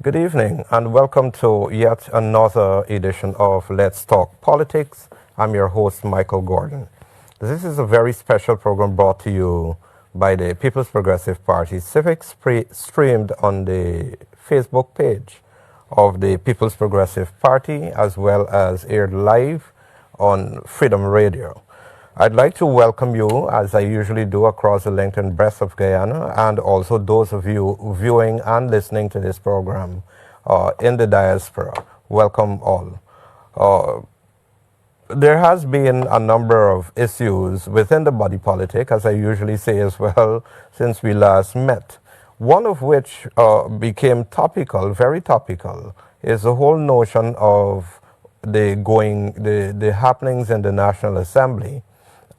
Good evening and welcome to yet another edition of Let's Talk Politics. I'm your host, Michael Gordon. This is a very special program brought to you by the People's Progressive Party Civics, streamed on the Facebook page of the People's Progressive Party, as well as aired live on Freedom Radio. I'd like to welcome you, as I usually do, across the length and breadth of Guyana, and also those of you viewing and listening to this program in the diaspora. Welcome all. There has been a number of issues within the body politic, as I usually say as well, since we last met. One of which became topical, very topical, is the whole notion of the happenings in the National Assembly,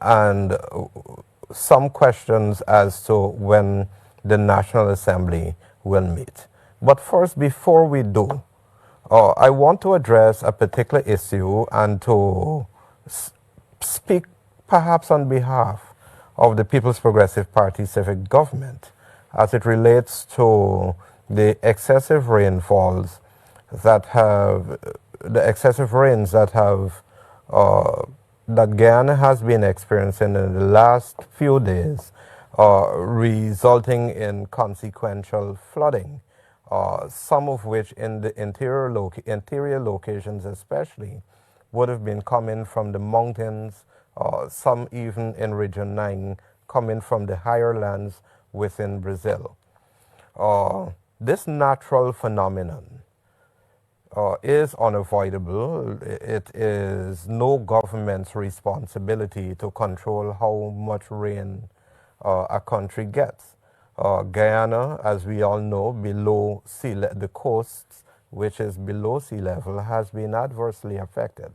and some questions as to when the National Assembly will meet. But first, before we do, I want to address a particular issue and to speak perhaps on behalf of the People's Progressive Party civic government as it relates to the excessive rainfalls that have, that Guyana has been experiencing in the last few days, resulting in consequential flooding, some of which in the interior locations especially would have been coming from the mountains, some even in Region 9 coming from the higher lands within Brazil. This natural phenomenon is unavoidable. It is no government's responsibility to control how much rain a country gets. Guyana, as we all know, below the coasts, which is below sea level, has been adversely affected.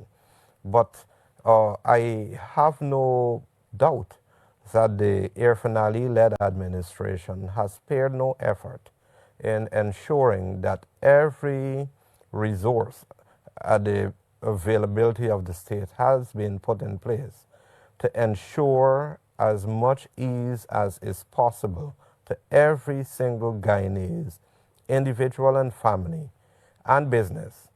But I have no doubt that the Air Finale-led administration has spared no effort in ensuring that every resource at the availability of the state has been put in place to ensure as much ease as is possible to every single Guyanese, individual and family, and business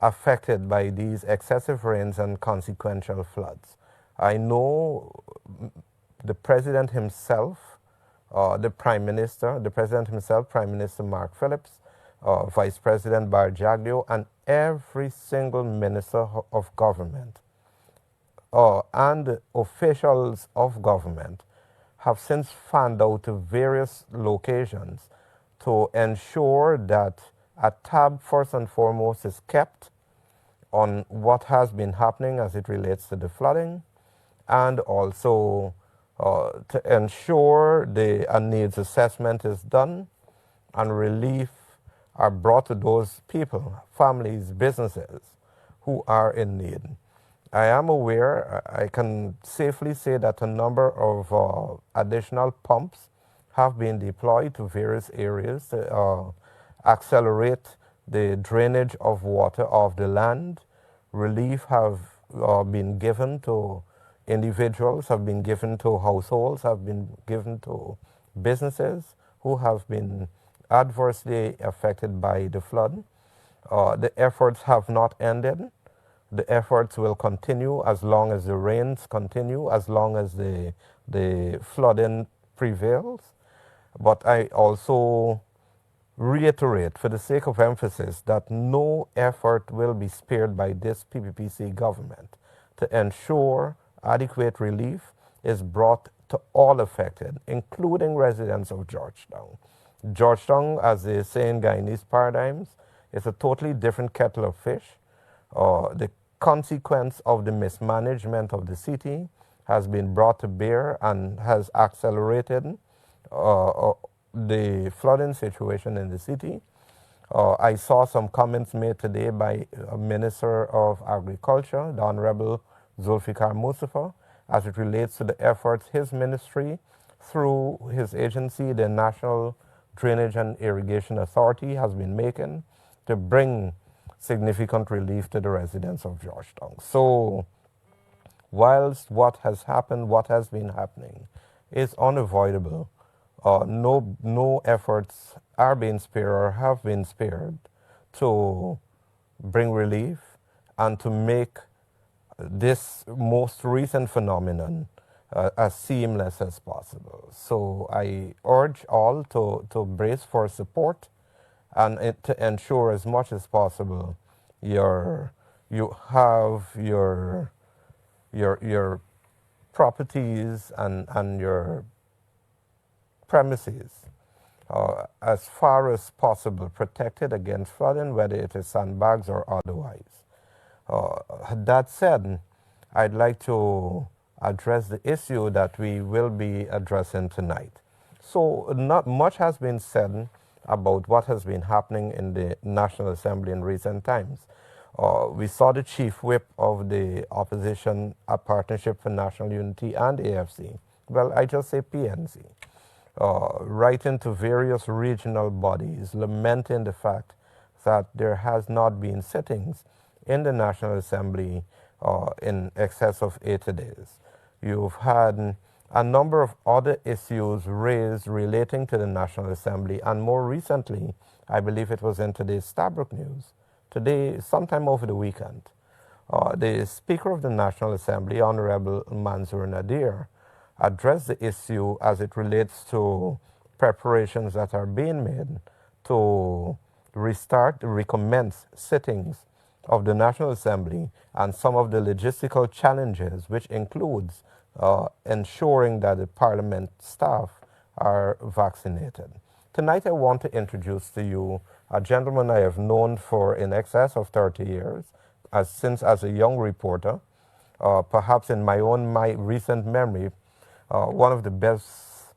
affected by these excessive rains and consequential floods. I know the President himself, the President himself, Prime Minister Mark Phillips, Vice President Barjaglio, and every single minister of government and officials of government have since fanned out to various locations to ensure that a tab first and foremost is kept on what has been happening as it relates to the flooding, and also to ensure a needs assessment is done and relief are brought to those people, families, businesses who are in need. I am aware, I can safely say that a number of additional pumps have been deployed to various areas to accelerate the drainage of water off the land. Relief have been given to individuals, have been given to households, have been given to businesses who have been adversely affected by the flood. The efforts have not ended. The efforts will continue as long as the rains continue, as long as the flooding prevails. But I also reiterate, for the sake of emphasis, that no effort will be spared by this PPPC government to ensure adequate relief is brought to all affected, including residents of Georgetown. Georgetown, as they say in Guyanese paradigms, is a totally different kettle of fish. The consequence of the mismanagement of the city has been brought to bear and has accelerated the flooding situation in the city. I saw some comments made today by Minister of Agriculture, the Honorable Zulfikar Mustafa, as it relates to the efforts his ministry, through his agency, the National Drainage and Irrigation Authority, has been making to bring significant relief to the residents of Georgetown. So, whilst what has been happening, is unavoidable, no efforts are being spared or have been spared to bring relief and to make this most recent phenomenon as seamless as possible. So I urge all to brace for support and to ensure as much as possible your you have your properties and your premises as far as possible protected against flooding, whether it is sandbags or otherwise. That said, I'd like to address the issue that we will be addressing tonight. So, not much has been said about what has been happening in the National Assembly in recent times. We saw the chief whip of the opposition, a Partnership for National Unity, and AFC. Well, I just say PNC, writing to various regional bodies, lamenting the fact that there has not been sittings in the National Assembly in excess of 80 days. You've had a number of other issues raised relating to the National Assembly, and more recently, I believe it was in today's Stabrook News, today, sometime over the weekend, the Speaker of the National Assembly, Honorable Manzoor Nadir, addressed the issue as it relates to preparations that are being made to recommence sittings of the National Assembly and some of the logistical challenges, which includes ensuring that the Parliament staff are vaccinated. Tonight I want to introduce to you a gentleman I have known for in excess of 30 years, since as a young reporter, perhaps in my recent memory, one of the best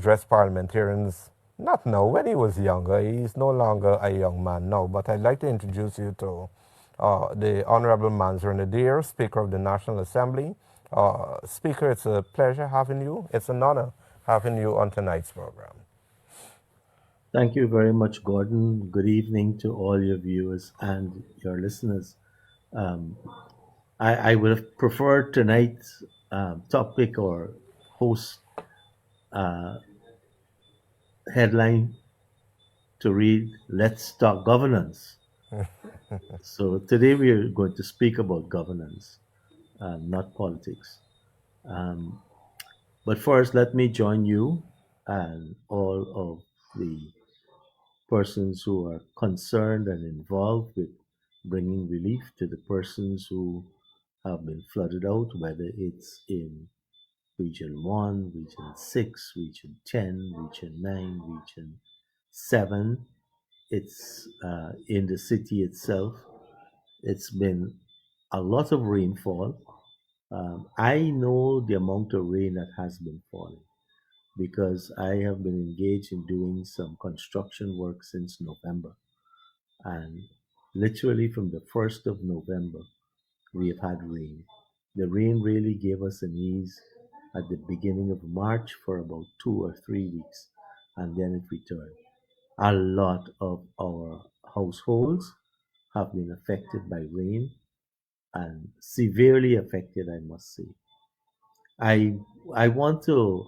dressed parliamentarians, not now, when he was younger. He's no longer a young man now, but I'd like to introduce you to the Honorable Manzoor Nadir, Speaker of the National Assembly. Speaker, it's a pleasure having you. It's an honor having you on tonight's program. Thank you very much, Gordon. Good evening to all your viewers and your listeners. Um, I would have preferred tonight's topic or host uh, headline to read Let's Talk Governance. So today we are going to speak about governance, not politics. Um, but first, let me join you and all of the persons who are concerned and involved with bringing relief to the persons who have been flooded out, whether it's in Region 1, Region 6, Region 10, Region 9, Region 7. It's in the city itself. It's been a lot of rainfall. I know the amount of rain that has been falling because I have been engaged in doing some construction work since November. And literally from the 1st of November, we have had rain. The rain really gave us an ease at the beginning of March for about 2 or 3 weeks, and then it returned. A lot of our households have been affected by rain and severely affected, I must say. I, I want to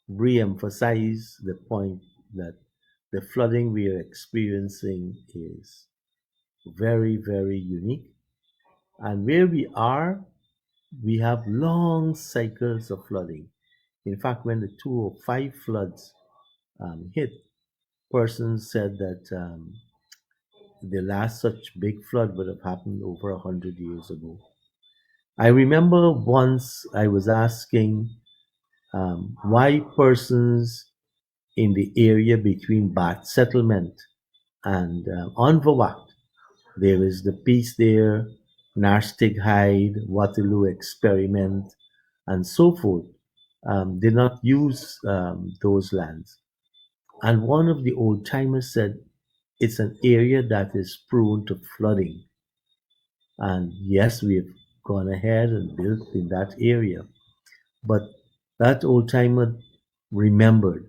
re emphasize the point that the flooding we are experiencing is very, very unique. And where we are, we have long cycles of flooding. In fact, when the 205 floods hit, persons said that the last such big flood would have happened over 100 years ago. I remember once I was asking why persons in the area between Bath Settlement and Onverwacht, there is the piece there, Narstig Hyde, Waterloo Experiment, and so forth, did not use those lands. And one of the old timers said it's an area that is prone to flooding. And yes, we've gone ahead and built in that area. But that old timer remembered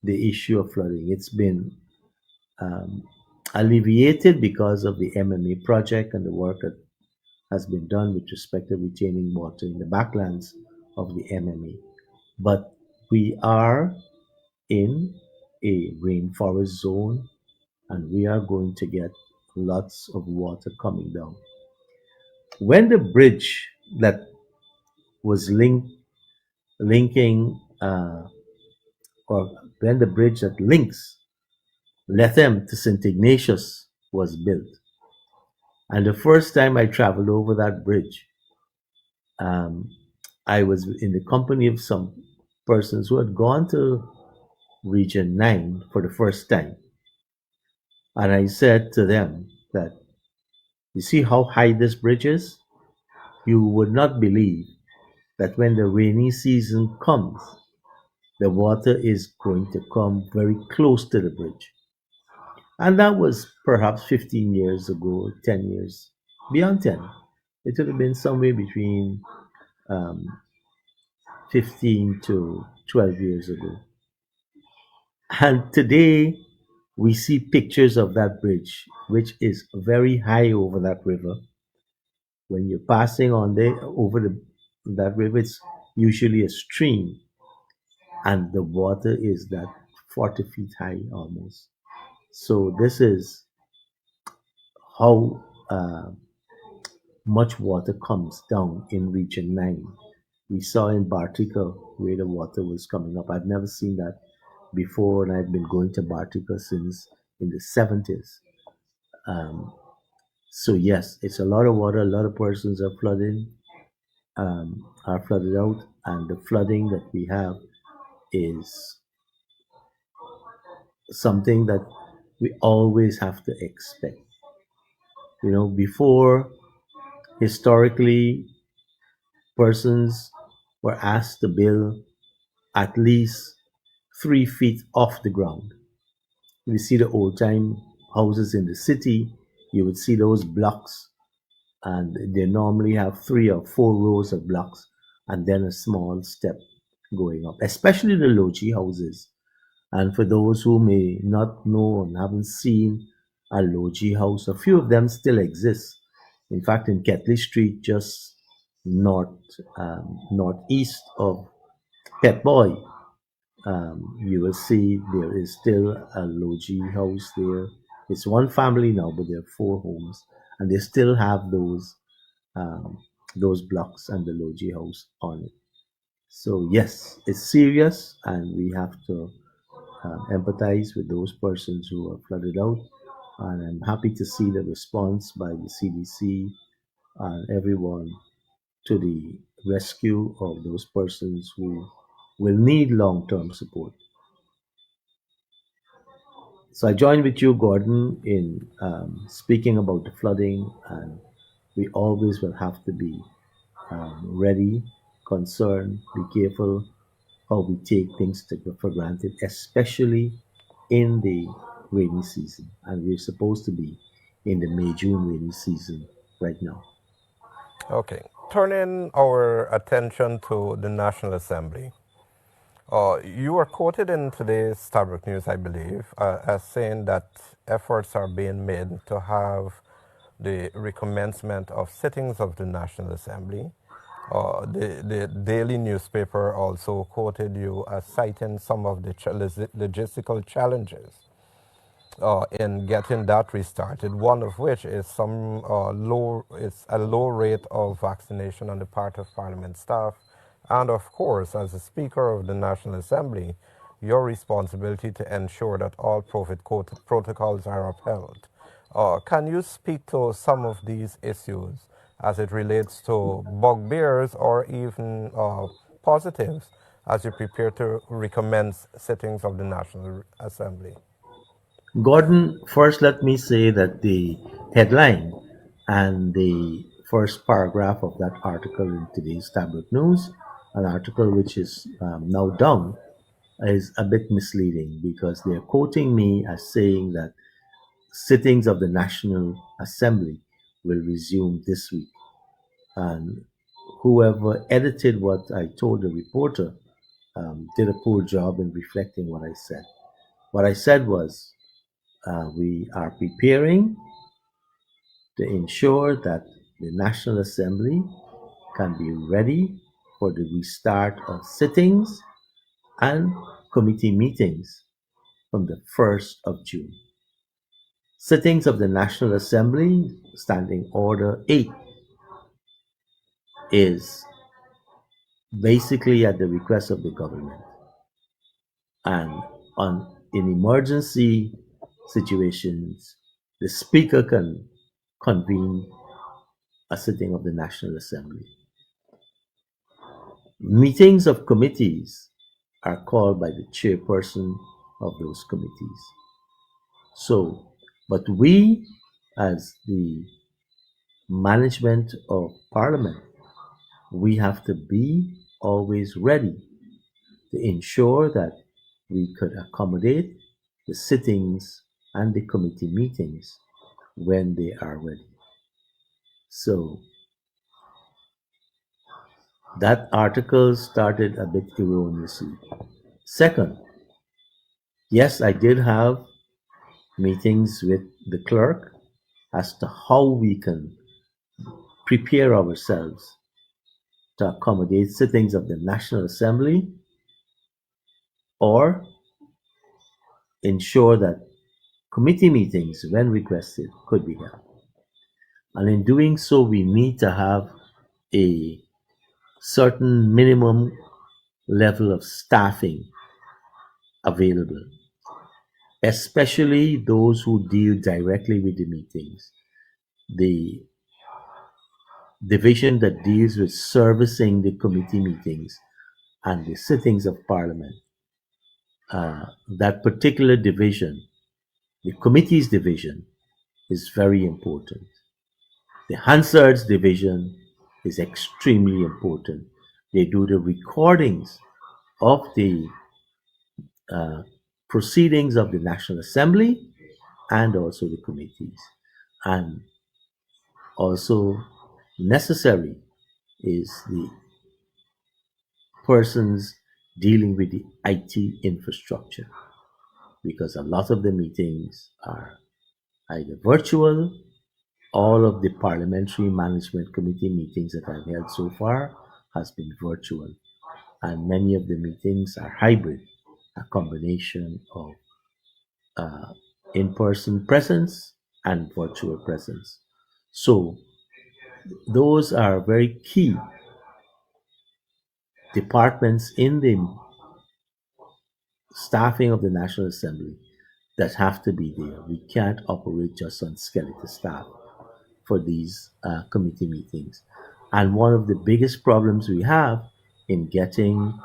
the issue of flooding. It's been um, alleviated because of the MMA project and the work that has been done with respect to retaining water in the backlands of the MMA. But we are in a rainforest zone, and we are going to get lots of water coming down. When the bridge that was linking, or when the bridge that links Lethem to St. Ignatius was built, and the first time I traveled over that bridge, um, I was in the company of some persons who had gone to Region 9 for the first time. And I said to them that, you see how high this bridge is? You would not believe that when the rainy season comes, the water is going to come very close to the bridge. And that was perhaps 15 years ago, 10 years, beyond 10. It would have been somewhere between um, 15 to 12 years ago. And today we see pictures of that bridge, which is very high over that river. When you're passing on there over that river, it's usually a stream, and the water is that 40 feet high almost. So this is how much water comes down in Region 9. We saw in Bartica where the water was coming up. I've never seen that before, and I've been going to Bartica since in the 70s. Um, so yes, it's a lot of water. A lot of persons are flooded out, and the flooding that we have is something that we always have to expect. Before, historically, persons were asked to build at least 3 feet off the ground. If you see the old time houses in the city, you would see those blocks, and they normally have 3 or 4 rows of blocks and then a small step going up, especially the logie houses. And for those who may not know and haven't seen a logie house, a few of them still exist. In fact, in Ketley Street, just northeast of Pet Boy, you will see there is still a logie house there. It's one family now, but there are 4 homes, and they still have um, those blocks and the logie house on it. So yes, it's serious, and we have to empathize with those persons who are flooded out. And I'm happy to see the response by the CDC and everyone to the rescue of those persons who will need long-term support. So I join with you, Gordon, in speaking about the flooding, and we always will have to be ready, concerned, be careful how we take things for granted, especially in the rainy season. And we're supposed to be in the May June rainy season right now. Okay. Turning our attention to the National Assembly. You were quoted in today's Stabrook News, I believe, as saying that efforts are being made to have the recommencement of sittings of the National Assembly. The daily newspaper also quoted you as citing some of the logistical challenges in getting that restarted. One of which is a low rate of vaccination on the part of Parliament staff, and of course, as the Speaker of the National Assembly, your responsibility to ensure that all protocols are upheld. Can you speak to some of these issues as it relates to bugbears or even positives as you prepare to recommence sittings of the National Assembly? Gordon, first let me say that the headline and the first paragraph of that article in today's Tablet News, an article which is now down, is a bit misleading because they're quoting me as saying that sittings of the National Assembly will resume this week. And whoever edited what I told the reporter did a poor job in reflecting what I said. What I said was we are preparing to ensure that the National Assembly can be ready for the restart of sittings, and committee meetings from the 1st of June. Sittings of the National Assembly, Standing Order 8, is basically at the request of the government. And in emergency situations, the Speaker can convene a sitting of the National Assembly. Meetings of committees are called by the chairperson of those committees. So, but we, as the management of Parliament, we have to be always ready to ensure that we could accommodate the sittings and the committee meetings when they are ready. So that article started a bit erroneously. Second, yes, I did have meetings with the clerk as to how we can prepare ourselves to accommodate sittings of the National Assembly or ensure that committee meetings, when requested, could be held. And in doing so, we need to have a certain minimum level of staffing available, especially those who deal directly with the meetings. The division that deals with servicing the committee meetings and the sittings of Parliament, that particular division, the committees division, is very important. The Hansard's division is extremely important. They do the recordings of the uh, proceedings of the National Assembly and also the committees. And also necessary is the persons dealing with the IT infrastructure because a lot of the meetings are either virtual. All of the Parliamentary Management Committee meetings that I've held so far has been virtual, and many of the meetings are hybrid, a combination of uh, in-person presence and virtual presence. So those are very key departments in the staffing of the National Assembly that have to be there. We can't operate just on skeleton staff for these committee meetings. And one of the biggest problems we have in getting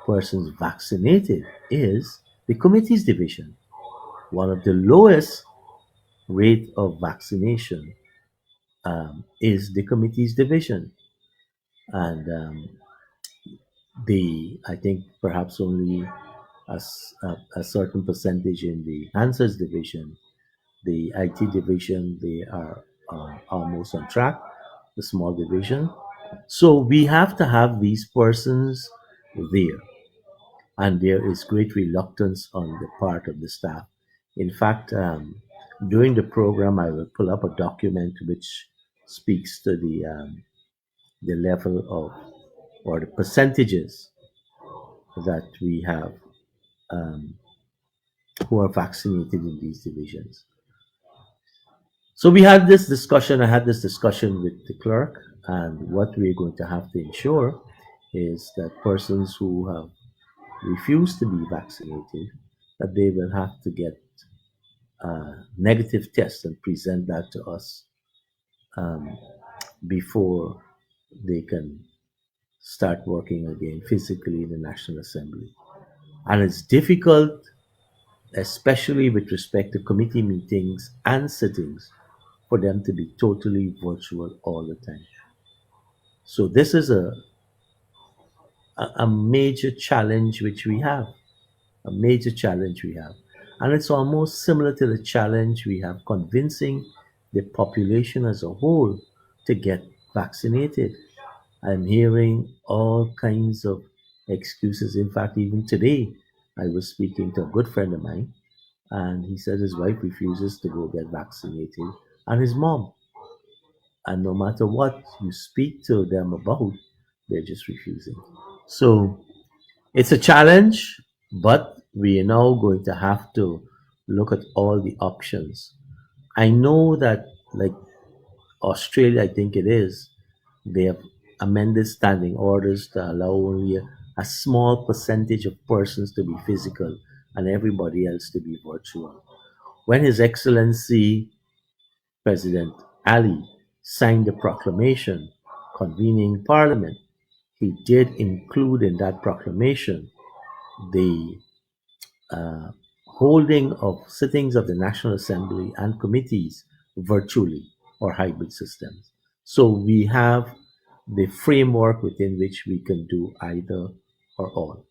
persons vaccinated is the committees division. One of the lowest rate of vaccination is the committees division. And I think perhaps only a certain percentage in the answers division, the IT division, they are almost on track, the small division. So we have to have these persons there, and there is great reluctance on the part of the staff. In fact, during the program, I will pull up a document which speaks to the level of or the percentages that we have um, who are vaccinated in these divisions. So we had this discussion. I had this discussion with the clerk, and what we're going to have to ensure is that persons who have refused to be vaccinated, that they will have to get a negative test and present that to us um, before they can start working again physically in the National Assembly. And it's difficult, especially with respect to committee meetings and sittings, for them to be totally virtual all the time. So this is a major challenge which we have, a major challenge we have. And it's almost similar to the challenge we have convincing the population as a whole to get vaccinated. I'm hearing all kinds of excuses. In fact, even today, I was speaking to a good friend of mine, and he said his wife refuses to go get vaccinated, and his mom. And no matter what you speak to them about, they're just refusing. So it's a challenge. But we are now going to have to look at all the options. I know that, like Australia, I think it is, they have amended standing orders to allow only a small percentage of persons to be physical and everybody else to be virtual. When His Excellency President Ali signed the proclamation convening Parliament, he did include in that proclamation the uh, holding of sittings of the National Assembly and committees virtually or hybrid systems. So we have the framework within which we can do either or all.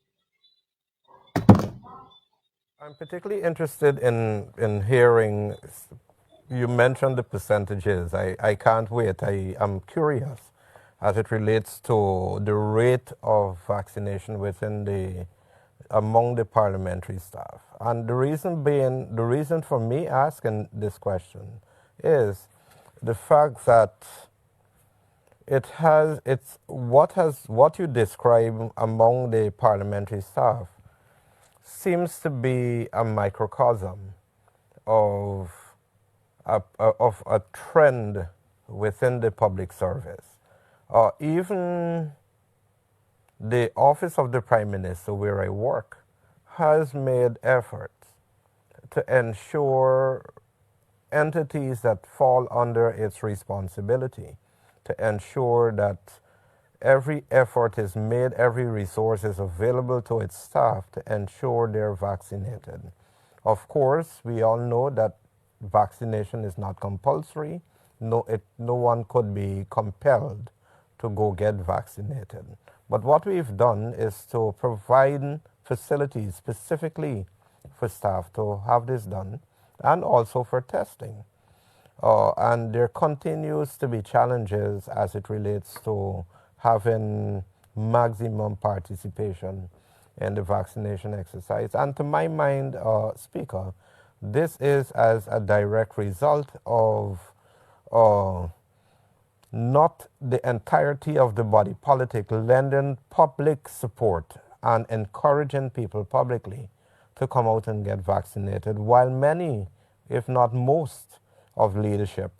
I'm particularly interested in hearing, you mentioned the percentages. I can't wait. I am curious as it relates to the rate of vaccination within the among the parliamentary staff. And the reason for me asking this question is the fact that what you describe among the parliamentary staff seems to be a microcosm of of a trend within the public service. Even the office of the Prime Minister, where I work, has made efforts to ensure entities that fall under its responsibility, to ensure that every effort is made, every resource is available to its staff to ensure they're vaccinated. Of course, we all know that vaccination is not compulsory. No one could be compelled to go get vaccinated. But what we've done is to provide facilities specifically for staff to have this done and also for testing. And there continues to be challenges as it relates to having maximum participation in the vaccination exercise. And to my mind, Speaker, this is as a direct result of uh, not the entirety of the body politic lending public support and encouraging people publicly to come out and get vaccinated, while many, if not most, of leadership,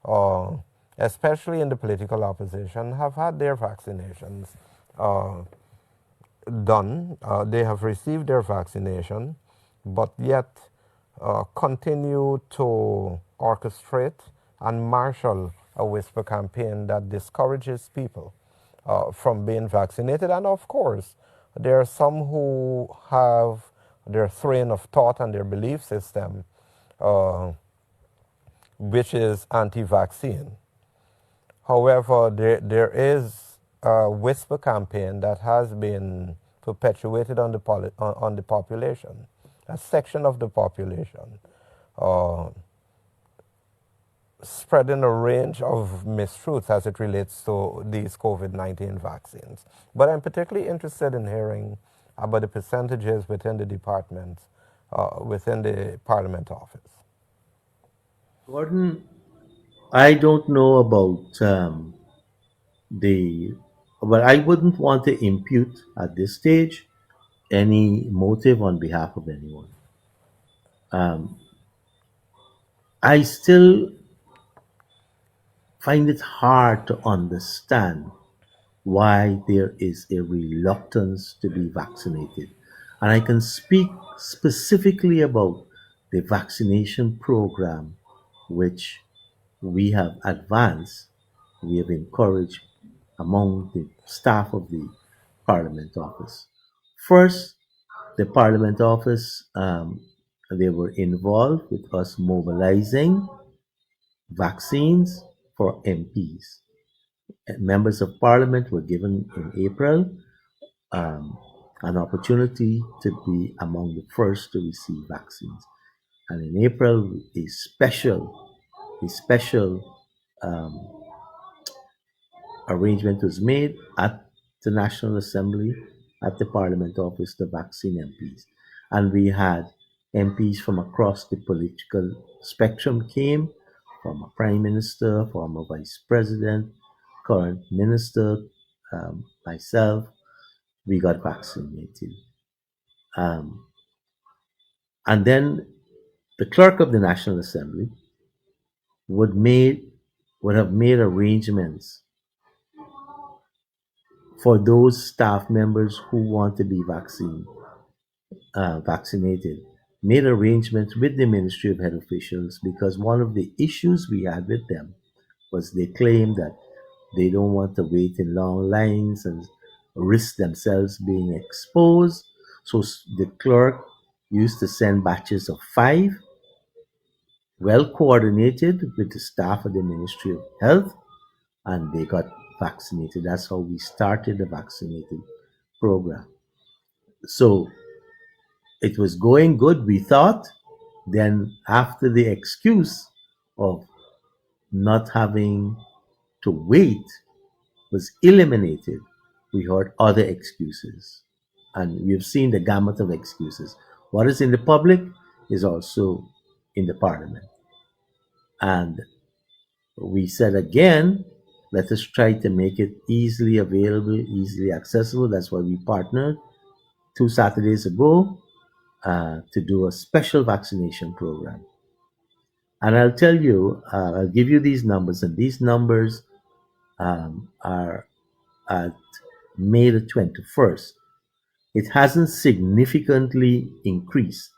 uh, especially in the political opposition, have had their vaccinations uh, done. They have received their vaccination, but yet continue to orchestrate and marshal a whisper campaign that discourages people from being vaccinated. And of course, there are some who have their train of thought and their belief system, uh, which is anti vaccine. However, there is a whisper campaign that has been perpetuated on on the population, a section of the population, uh, spreading a range of mistruths as it relates to these COVID-19 vaccines. But I'm particularly interested in hearing about the percentages within the departments, within the Parliament office. Gordon, I don't know about the, but I wouldn't want to impute at this stage any motive on behalf of anyone. Um, I still find it hard to understand why there is a reluctance to be vaccinated. And I can speak specifically about the vaccination program, which we have advanced, we have encouraged among the staff of the Parliament Office. First, the Parliament Office, they were involved with us mobilizing vaccines for MPs. Members of Parliament were given in April um, an opportunity to be among the first to receive vaccines. And in April, a special um, arrangement was made at the National Assembly, at the Parliament Office, to vaccine MPs. And we had MPs from across the political spectrum came, from a Prime Minister, former Vice President, current Minister, myself, we got vaccinated. Um, and then the clerk of the National Assembly would made would have made arrangements for those staff members who want to be vaccinated, made arrangements with the Ministry of Health officials, because one of the issues we had with them was they claimed that they don't want to wait in long lines and risk themselves being exposed. So the clerk used to send batches of 5, well coordinated with the staff of the Ministry of Health, and they got vaccinated. That's how we started the vaccinated program. So it was going good, we thought. Then, after the excuse of not having to wait was eliminated, we heard other excuses. And we've seen the gamut of excuses. What is in the public is also in the parliament. And we said again, let us try to make it easily available, easily accessible. That's why we partnered 2 Saturdays ago to do a special vaccination program. And I'll tell you, I'll give you these numbers, and these numbers are at May the 21st. It hasn't significantly increased.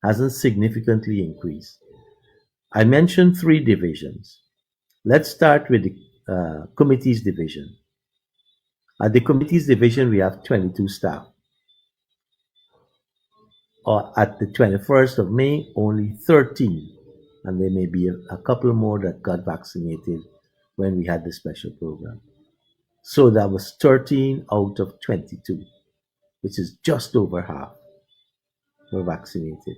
Hasn't significantly increased. I mentioned 3 divisions. Let's start with the committees division. At the committees division, we have 22 staff. Or at the 21st of May, only 13. And there may be a couple more that got vaccinated when we had the special program. So that was 13 out of 22, which is just over half were vaccinated.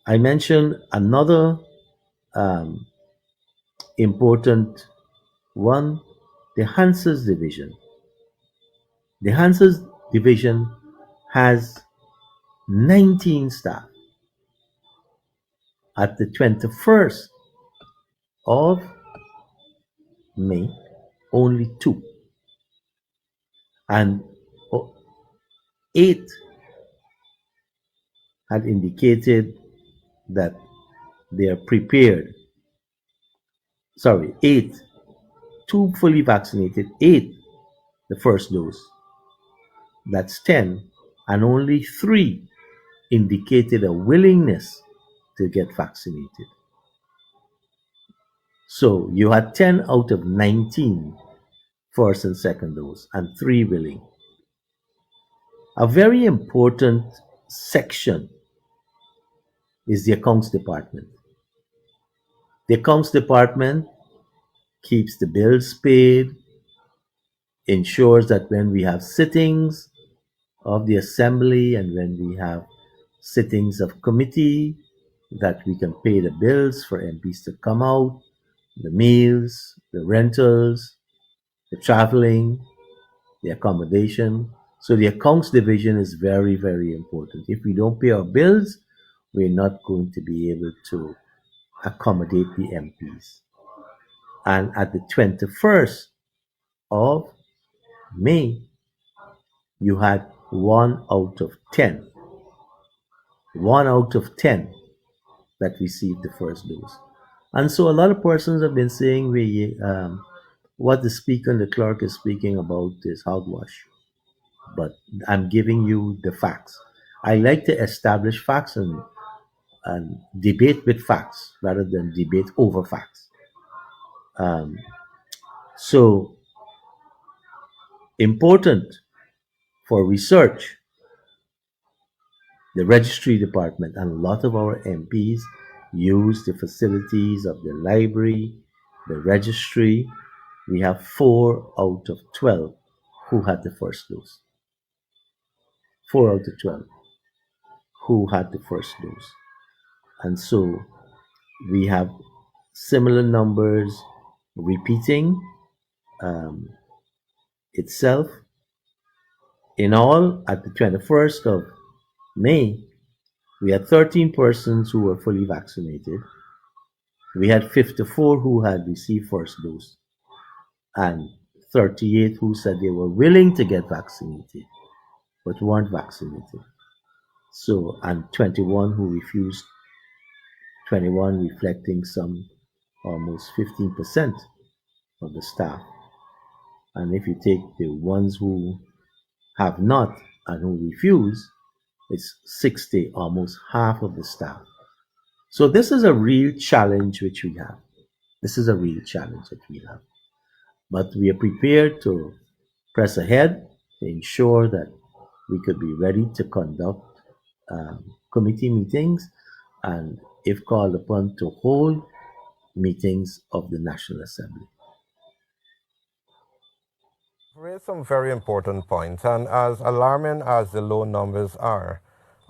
I mentioned another um, important one, the Hansers division. The Hansers division has 19 staff. At the 21st of May, only 2. And 8 had indicated that they are prepared. Sorry, 8. 2 fully vaccinated, 8 the first dose. That's 10. And only 3 indicated a willingness to get vaccinated. So you had 10 out of 19 first and second dose, and 3 willing. A very important section is the accounts department. The accounts department keeps the bills paid, ensures that when we have sittings of the assembly and when we have sittings of committee, that we can pay the bills for MPs to come out, the meals, the rentals, the traveling, the accommodation. So the accounts division is very, very important. If we don't pay our bills, we're not going to be able to accommodate the MPs. And at the 21st of May, you had 1 out of 10. 1 out of 10 that received the first dose. And so a lot of persons have been saying what the speaker and the clerk is speaking about is hogwash. But I'm giving you the facts. I like to establish facts and debate with facts rather than debate over facts. Um, so important for research, the registry department, and a lot of our MPs use the facilities of the library, the registry. We have 4 out of 12 who had the first dose. 4 out of 12 who had the first dose. And so we have similar numbers repeating itself. In all, at the 21st of May, we had 13 persons who were fully vaccinated. We had 54 who had received first dose, and 38 who said they were willing to get vaccinated. 38 but weren't vaccinated. So, and 21 who refused, 21 reflecting some almost 15% of the staff. And if you take the ones who have not and who refuse, it's 60, almost half of the staff. So this is a real challenge which we have. This is a real challenge that we have. But we are prepared to press ahead to ensure that we could be ready to conduct committee meetings and, if called upon, to hold meetings of the National Assembly. Raised some very important points, and as alarming as the low numbers are,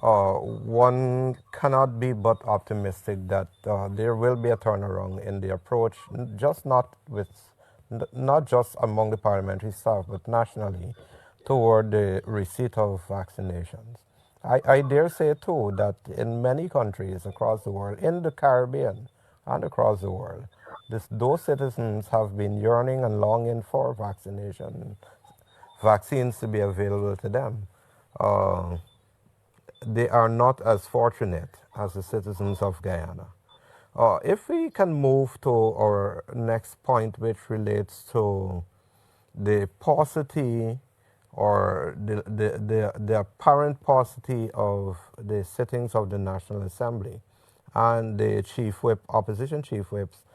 one cannot be but optimistic that there will be a turnaround in the approach, just not with, not just among the parliamentary staff, but nationally, toward the receipt of vaccinations. I dare say too that in many countries across the world, in the Caribbean and across the world, those citizens have been yearning and longing for vaccines to be available to them. Uh, they are not as fortunate as the citizens of Guyana. If we can move to our next point, which relates to the paucity or the apparent paucity of the sittings of the National Assembly, and the chief whip, opposition chief whips,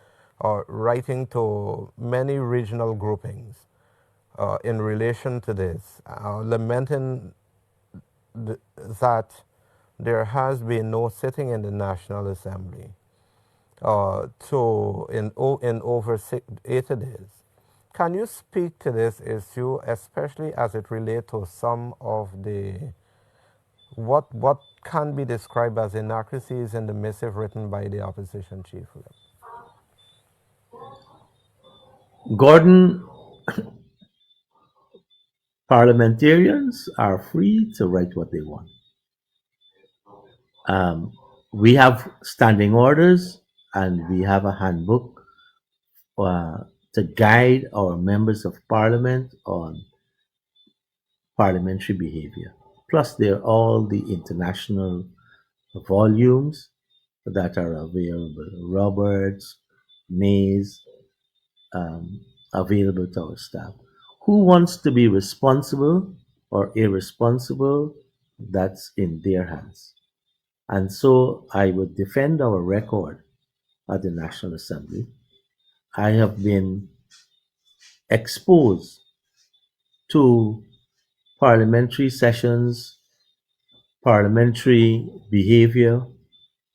writing to many regional groupings in relation to this, lamenting that there has been no sitting in the National Assembly in over 80 days. Can you speak to this issue, especially as it relates to some of the what can be described as inaccuracies in the missive written by the opposition chief whip? Gordon, parliamentarians are free to write what they want. Um, we have standing orders and we have a handbook uh, to guide our members of parliament on parliamentary behavior. Plus, there are all the international volumes that are available. Roberts, Mays, um, available to our staff. Who wants to be responsible or irresponsible? That's in their hands. And so I would defend our record at the National Assembly. I have been exposed to parliamentary sessions, parliamentary behavior,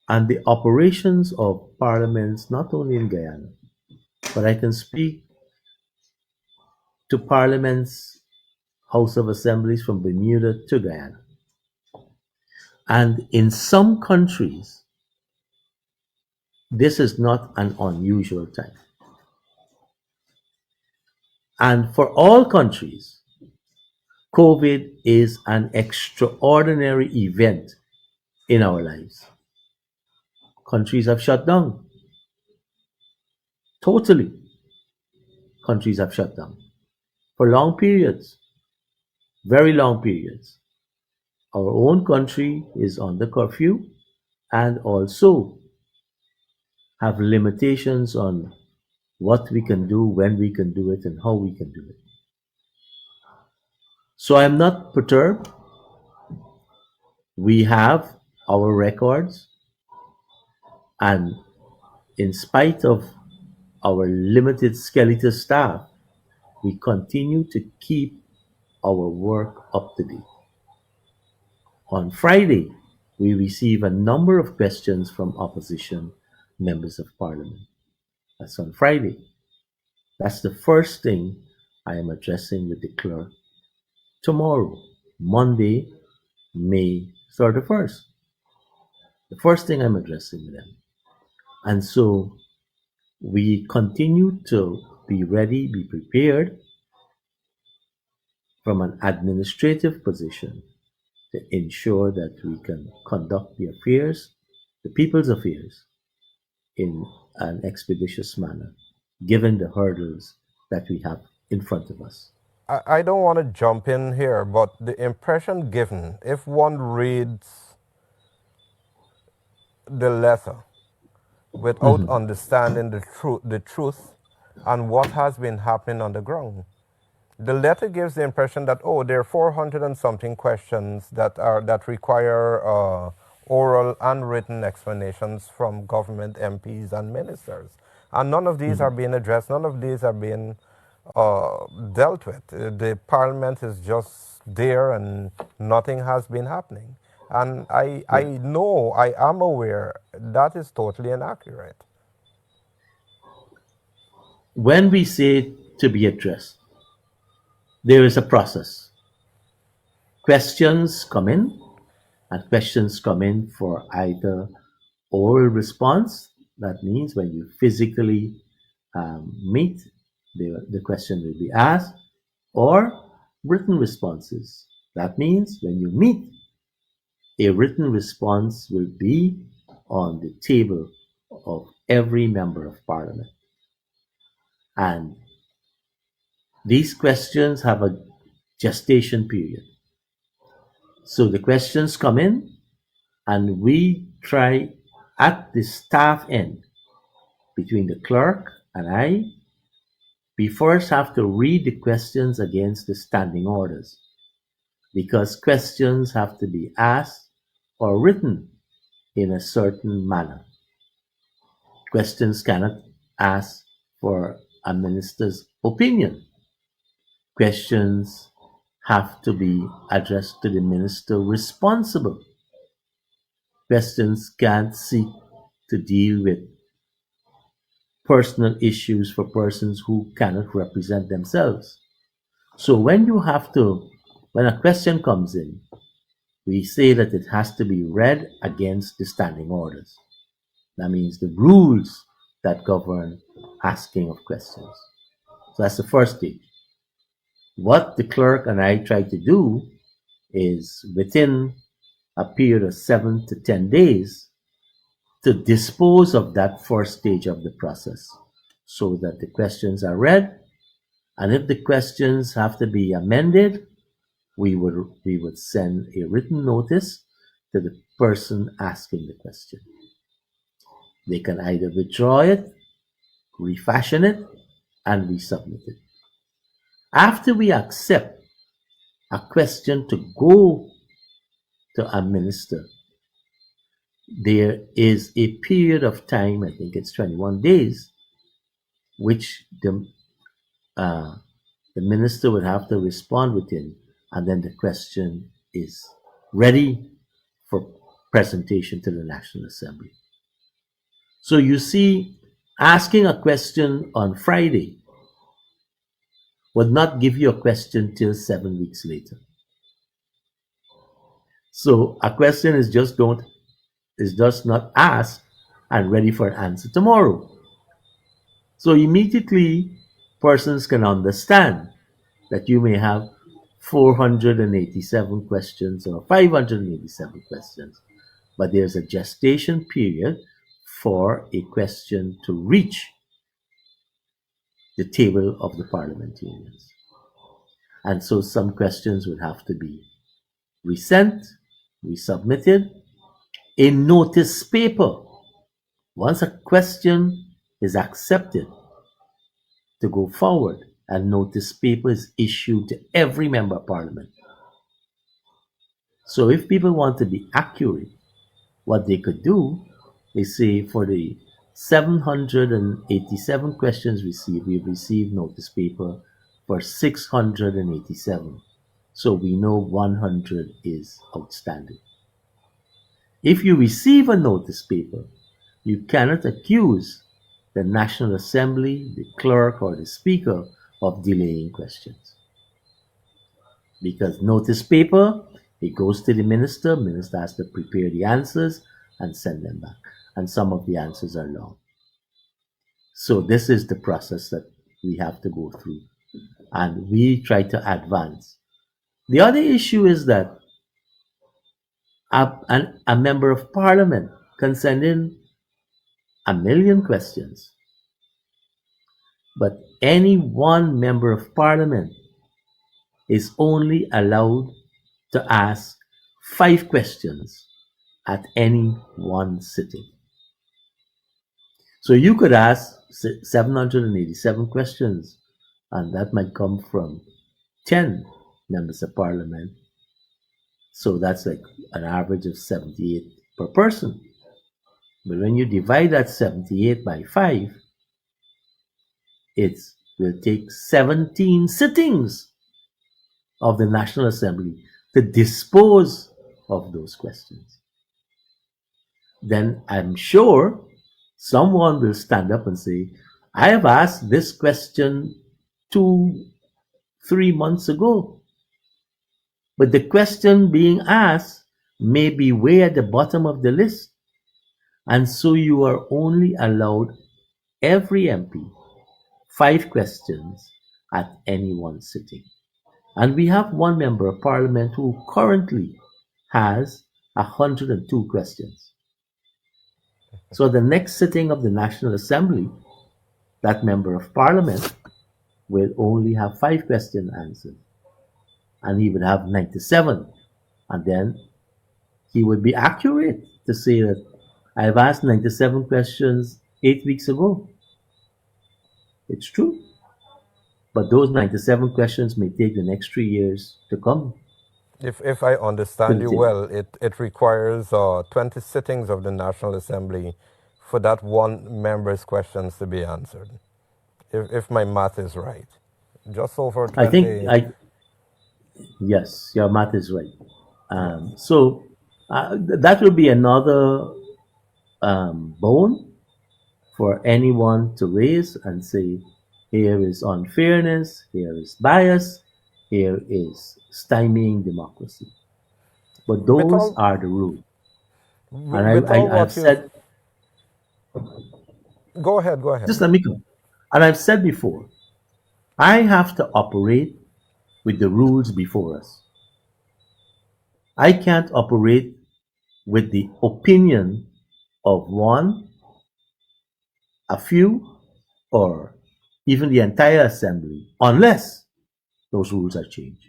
and the operations of parliaments not only in Guyana, but I can speak to parliaments, House of Assemblies from Bermuda to Guyana. And in some countries, this is not an unusual time. And for all countries, COVID is an extraordinary event in our lives. Countries have shut down. Totally, countries have shut down for long periods, very long periods. Our own country is under curfew and also have limitations on what we can do, when we can do it, and how we can do it. So I'm not perturbed. We have our records, and in spite of our limited skeletal staff, we continue to keep our work up to date. On Friday, we receive a number of questions from opposition members of parliament. That's on Friday. That's the first thing I am addressing with the clerk tomorrow, Monday, May 31st. The first thing I'm addressing with them. And so we continue to be ready, be prepared from an administrative position to ensure that we can conduct the affairs, the people's affairs, in an expeditious manner, given the hurdles that we have in front of us. I don't want to jump in here, but the impression given, if one reads the letter without Mhm. understanding the truth and what has been happening on the ground, the letter gives the impression that, oh, there are 400 and something questions that require oral and written explanations from government MPs and ministers, and none of these are Mhm. being addressed. None of these are being dealt with. The Parliament is just there, and nothing has been happening. And I Yeah. know, I am aware that is totally inaccurate. When we say to be addressed, there is a process. Questions come in, and questions come in for either oral response. That means when you physically meet, the question will be asked, or written responses. That means when you meet, a written response will be on the table of every member of parliament. And these questions have a gestation period. So the questions come in, and we try at the staff end, between the clerk and I, we first have to read the questions against the standing orders, because questions have to be asked or written in a certain manner. Questions cannot ask for a minister's opinion. Questions have to be addressed to the minister responsible. Questions can't seek to deal with personal issues for persons who cannot represent themselves. So when a question comes in, we say that it has to be read against the standing orders. That means the rules that govern asking of questions. So that's the first stage. What the clerk and I try to do is, within a period of 7 to 10 days, to dispose of that first stage of the process, so that the questions are read, and if the questions have to be amended, we would send a written notice to the person asking the question. They can either withdraw it, refashion it, and resubmit it. After we accept a question to go to a minister, there is a period of time, I think it's 21 days, which uh, the minister would have to respond within, and then the question is ready for presentation to the National Assembly. So you see, asking a question on Friday would not give you a question till 7 weeks later. So a question is just not asked and ready for an answer tomorrow. So immediately persons can understand that you may have 487 questions or 587 questions, but there's a gestation period for a question to reach the table of the parliamentarians. And so some questions would have to be resent, resubmitted, a notice paper. Once a question is accepted to go forward, a notice paper is issued to every member of parliament. So if people want to be accurate, what they could do is say, for the 787 questions received, we've received notice paper for 687. So we know 100 is outstanding. If you receive a notice paper, you cannot accuse the National Assembly, the clerk, or the speaker of delaying questions. Because notice paper, it goes to the minister, minister has to prepare the answers and send them back. And some of the answers are long. So this is the process that we have to go through. And we try to advance. The other issue is that a member of parliament can send in a million questions, but any one member of parliament is only allowed to ask 5 questions at any one sitting. So you could ask 787 questions, and that might come from 10 members of parliament. So that's like an average of 78 per person. But when you divide that 78 by 5, it will take 17 sittings of the National Assembly to dispose of those questions. Then I'm sure someone will stand up and say, I have asked this question 2, 3 months ago. But the question being asked may be way at the bottom of the list. And so you are only allowed, every MP, 5 questions at any one sitting. And we have one member of parliament who currently has 102 questions. So the next sitting of the National Assembly, that member of parliament will only have 5 questions answered. And he would have 97. And then he would be accurate to say that I've asked 97 questions 8 weeks ago. It's true. But those 97 questions may take the next 3 years to come. If I understand you well, it requires 20 sittings of the National Assembly for that one member's questions to be answered. If my math is right. Just over I think 20. yes, your math is right. Yes. So that will be another bone for anyone to raise and say, here is unfairness, here is bias, here is stymieing democracy. But With those all, are the rules. And with all I've what you've. said, Go ahead, go ahead. just let me go. And I've said before, I have to operate with the rules before us. I can't operate with the opinion of one, a few, or even the entire assembly unless those rules are changed.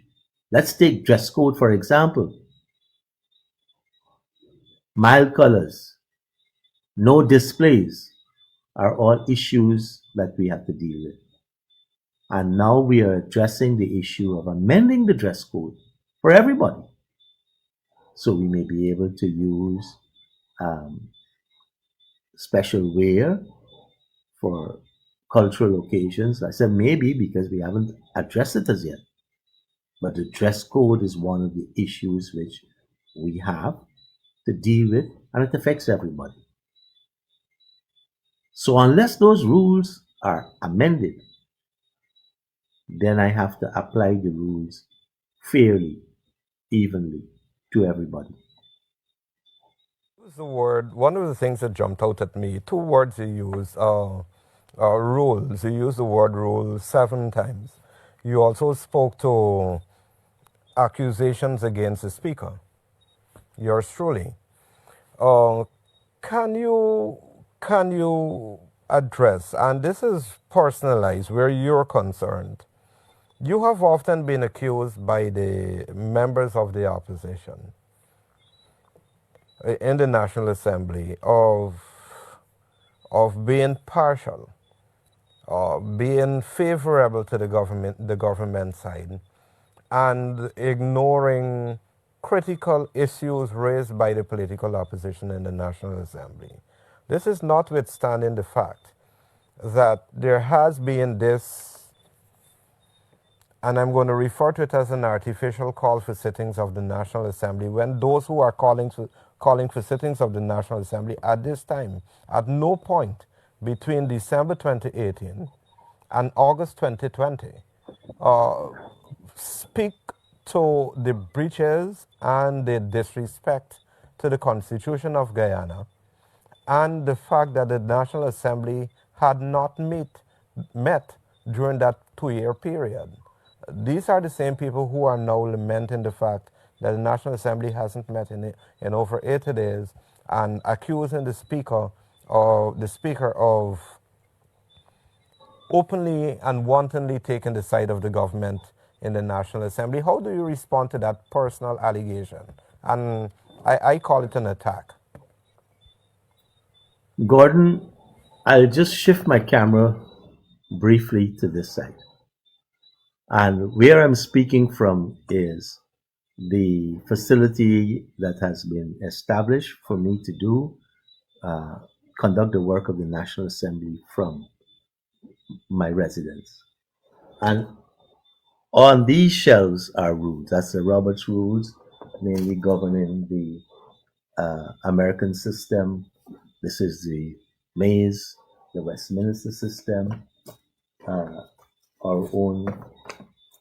Let's take dress code for example. Mild colors, no displays are all issues that we have to deal with. And now we are addressing the issue of amending the dress code for everybody. So we may be able to use special wear for cultural occasions. I said maybe because we haven't addressed it as yet. But the dress code is one of the issues which we have to deal with, and it affects everybody. So unless those rules are amended, then I have to apply the rules fairly, evenly to everybody. Use the word, one of the things that jumped out at me, two words you use, rules. You use the word rule 7 times. You also spoke to accusations against the speaker. Yours truly. Uh, can you address, and this is personalized where you're concerned. You have often been accused by the members of the opposition in the National Assembly of being partial, being favorable to the government side, and ignoring critical issues raised by the political opposition in the National Assembly. This is notwithstanding the fact that there has been this, and I'm going to refer to it as an artificial call for sittings of the National Assembly, when those who are calling for sittings of the National Assembly at this time, at no point between December 2018 and August 2020, uh, speak to the breaches and the disrespect to the Constitution of Guyana and the fact that the National Assembly had not met during that 2 year period. These are the same people who are now lamenting the fact that the National Assembly hasn't met in over 80 days and accusing the speaker of openly and wantonly taking the side of the government in the National Assembly. How do you respond to that personal allegation? And I call it an attack. Gordon, I'll just shift my camera briefly to this side. And where I'm speaking from is the facility that has been established for me to uh, conduct the work of the National Assembly from my residence. And on these shelves are rules. That's the Roberts rules, mainly governing the American system. This is the Mays, the Westminster system, uh, our own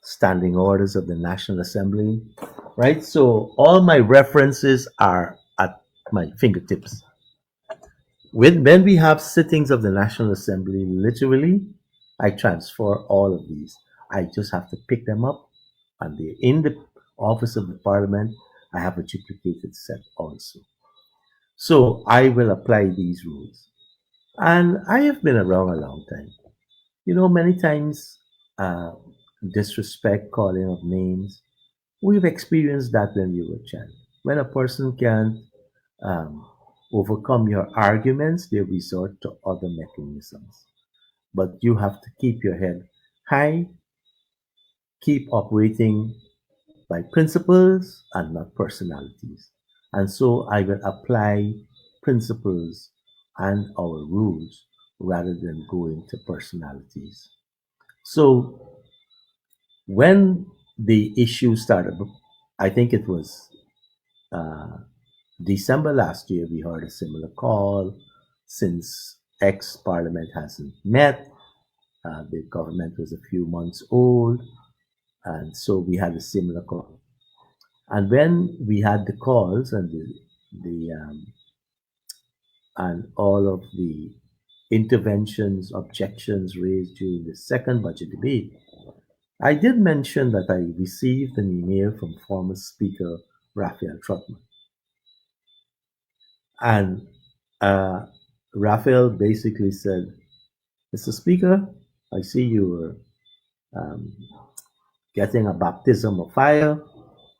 standing orders of the National Assembly, right? So all my references are at my fingertips. When we have sittings of the National Assembly, literally, I transfer all of these. I just have to pick them up, and they're in the office of the Parliament. I have a duplicated set also. So I will apply these rules. And I have been around a long time. Many times, uh, disrespect, calling of names, we've experienced that when we were a child. When a person can't um, overcome your arguments, they resort to other mechanisms. But you have to keep your head high, keep operating by principles and not personalities. And so I will apply principles and our rules rather than going to personalities. So when the issue started, I think it was uh, December last year, we heard a similar call. Since ex parliament hasn't met, the government was a few months old, and so we had a similar call. And when we had the calls and all of the interventions, objections raised during the second budget debate, I did mention that I received an email from former Speaker Raphael Trotman. And uh, Raphael basically said, Mr. Speaker, I see you were um, getting a baptism of fire,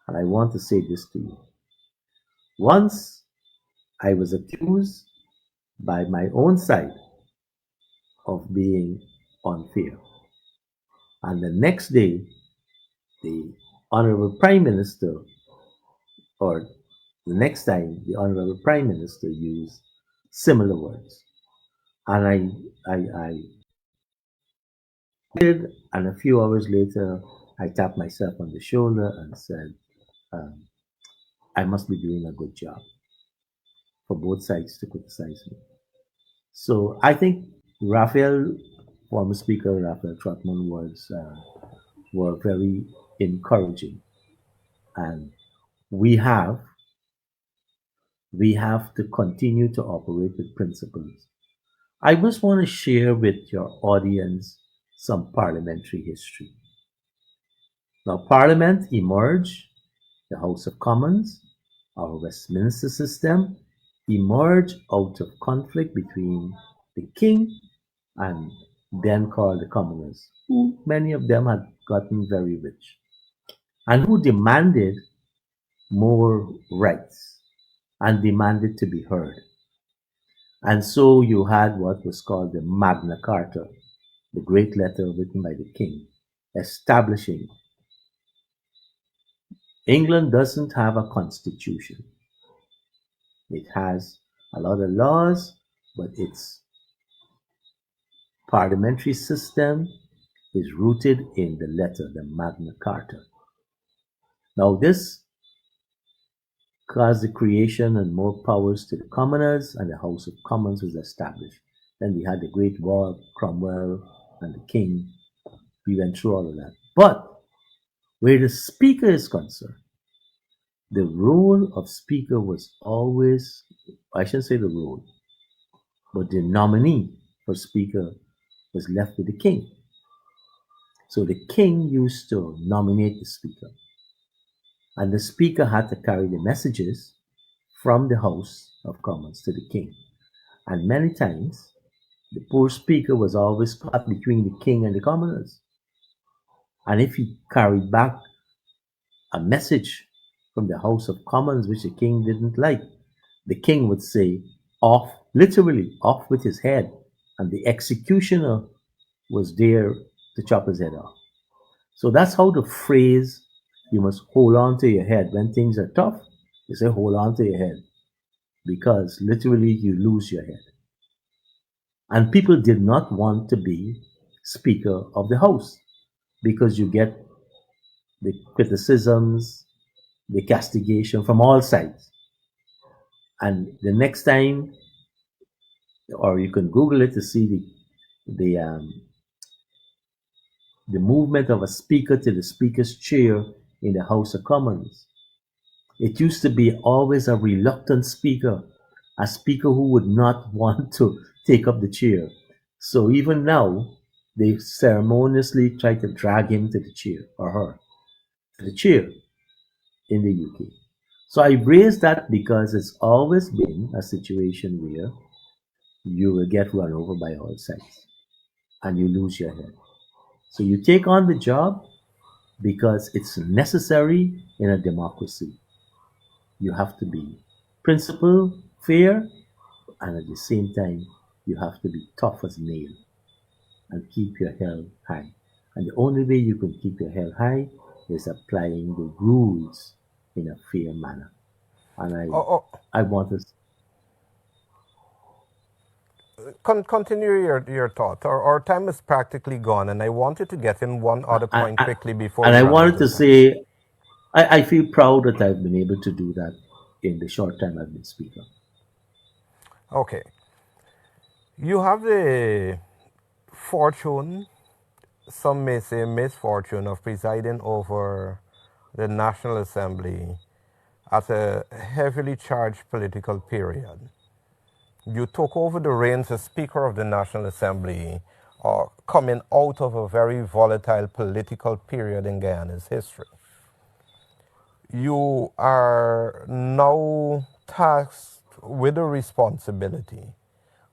and I want to say this to you. Once I was accused by my own side of being unfair, and the next day, the Honorable Prime Minister, or the next time, the Honorable Prime Minister used similar words. And I did, and a few hours later, I tapped myself on the shoulder and said, um, I must be doing a good job for both sides to criticize me. So I think Raphael, former Speaker Raphael Trotman, were very encouraging, and we have we have to continue to operate with principles. I just want to share with your audience some parliamentary history. Now, Parliament emerged, the House of Commons, our Westminster system, emerged out of conflict between the King and then called the commoners, who many of them had gotten very rich, and who demanded more rights and demanded to be heard. And so you had what was called the Magna Carta, the great letter written by the king, establishing England doesn't have a constitution. It has a lot of laws, but its parliamentary system is rooted in the letter, the Magna Carta. Now, this caused the creation and more powers to the commoners, and the House of Commons was established. Then we had the Great War, Cromwell, and the King. We went through all of that. But where the Speaker is concerned, the role of Speaker was always, I shouldn't say the role, but the nominee for Speaker was left with the King. So the King used to nominate the Speaker, and the Speaker had to carry the messages from the House of Commons to the King. And many times, the poor Speaker was always caught between the King and the commoners. And if he carried back a message from the House of Commons which the king didn't like, the king would say, off, literally, off with his head. And the executioner was there to chop his head off. So that's how the phrase, you must hold on to your head. When things are tough, you say, hold on to your head. Because literally, you lose your head. And people did not want to be Speaker of the House because you get the criticisms, the castigation from all sides. And the next time, or you can Google it to see the movement of a speaker to the speaker's chair in the House of Commons. It used to be always a reluctant speaker, a speaker who would not want to take up the chair. So even now, they ceremoniously try to drag him to the chair or her to the chair in the UK. So I raise that because it's always been a situation where you will get run over by all sides and you lose your head. So you take on the job because it's necessary in a democracy. You have to be principled, fair, and at the same time, you have to be tough as nail and keep your head high. And the only way you can keep your head high is applying the rules in a fair manner. And Oh, I want to, continue your thought. Our time is practically gone, and I wanted to get in one other point I, quickly before and we I run wanted out to of time. say, I feel proud that I've been able to do that in the short time I've been speaker. Okay. You have the fortune, some may say misfortune, of presiding over the National Assembly at a heavily charged political period. You took over the reins as Speaker of the National Assembly, coming out of a very volatile political period in Guyana's history. You are now tasked with the responsibility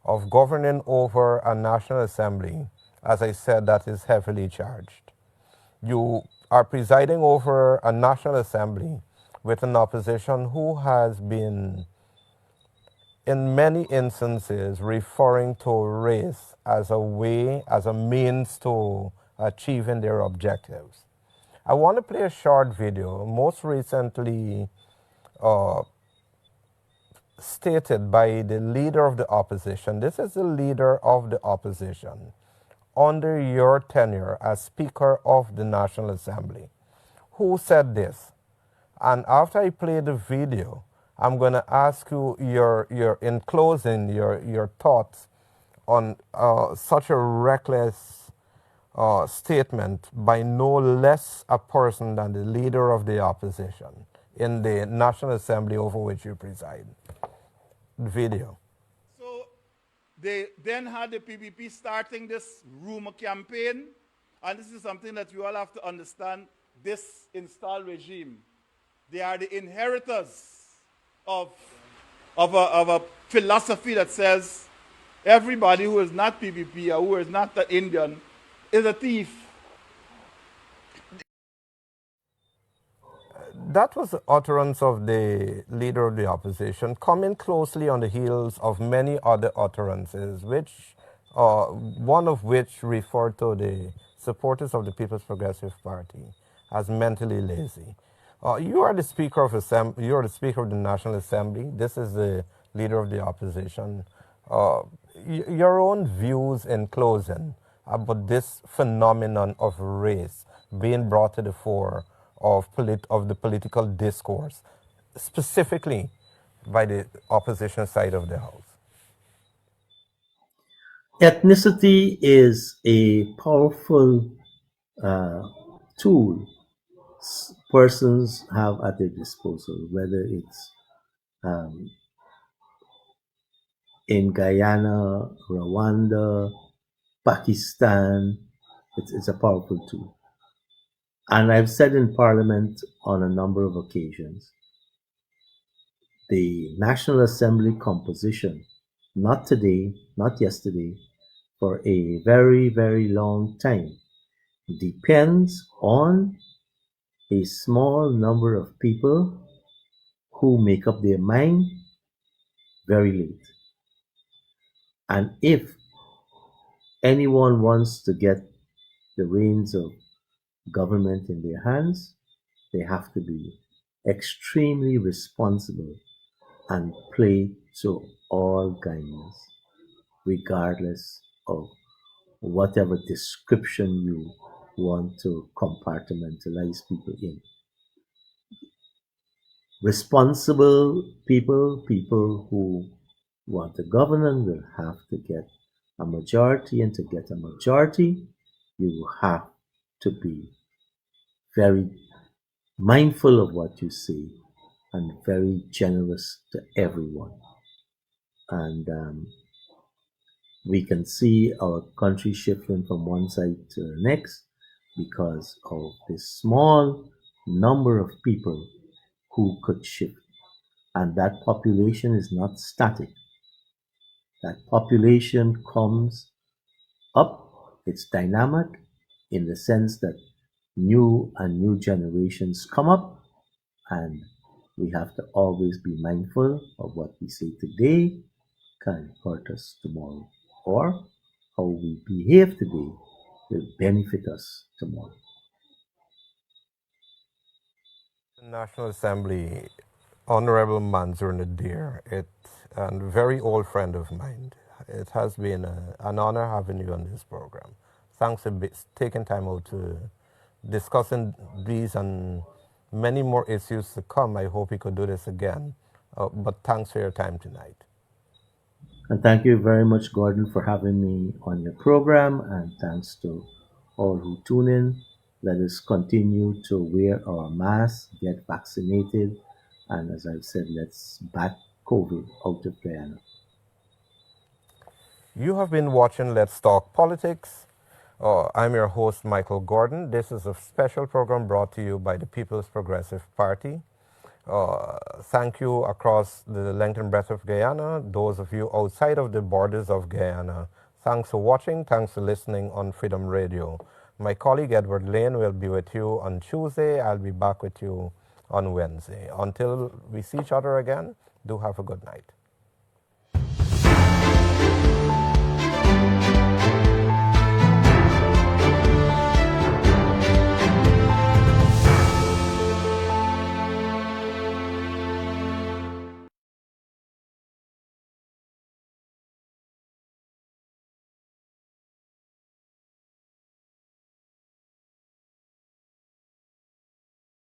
of governing over a National Assembly, as I said, that is heavily charged. You are presiding over a National Assembly with an opposition who has been, in many instances, referring to race as a way, as a means to achieving their objectives. I want to play a short video, most recently stated by the leader of the opposition. This is the leader of the opposition under your tenure as Speaker of the National Assembly, who said this. And after I play the video, I'm going to ask you in closing, your thoughts on such a reckless statement by no less a person than the leader of the opposition in the National Assembly over which you preside. Video. So they then had the PPP starting this rumor campaign, and this is something that you all have to understand. This installed regime, they are the inheritors of, of a philosophy that says everybody who is not PPP or who is not the Indian is a thief. That was the utterance of the leader of the opposition, coming closely on the heels of many other utterances, one of which referred to the supporters of the People's Progressive Party as mentally lazy. You are the speaker of you are the speaker of the National Assembly. This is the leader of the opposition. Uh, your own views in closing about this phenomenon of race being brought to the fore of the political discourse, specifically by the opposition side of the House. Ethnicity is a powerful uh, tool persons have at their disposal, whether it's um, in Guyana, Rwanda, Pakistan. It's a powerful tool. And I've said in Parliament on a number of occasions the National Assembly composition, not today, not yesterday, for a very, very long time, depends on a small number of people who make up their mind very late. And if anyone wants to get the reins of government in their hands, they have to be extremely responsible and play to all guys, regardless of whatever description you want to compartmentalize people in. Responsible people, people who want to govern, will have to get a majority, and to get a majority, you have to be very mindful of what you say and very generous to everyone. And we can see our country shifting from one side to the next because of this small number of people who could shift. And that population is not static. That population comes up, it's dynamic in the sense that new and new generations come up, and we have to always be mindful of what we say today can hurt us tomorrow, or how we behave today will benefit us tomorrow. National Assembly, Honorable Manzoor Nadir, a very old friend of mine. It has been an honor having you on this program. Thanks for taking time out to discussing these and many more issues to come. I hope we could do this again. But thanks for your time tonight. And thank you very much, Gordon, for having me on your program. And thanks to all who tune in. Let us continue to wear our masks, get vaccinated, and as I've said, let's bat COVID out of Guyana. You have been watching Let's Talk Politics. I'm your host, Michael Gordon. This is a special program brought to you by the People's Progressive Party. Thank you across the length and breadth of Guyana. Those of you outside of the borders of Guyana, thanks for watching. Thanks for listening on Freedom Radio. My colleague Edward Lane will be with you on Tuesday. I'll be back with you on Wednesday. Until we see each other again, do have a good night.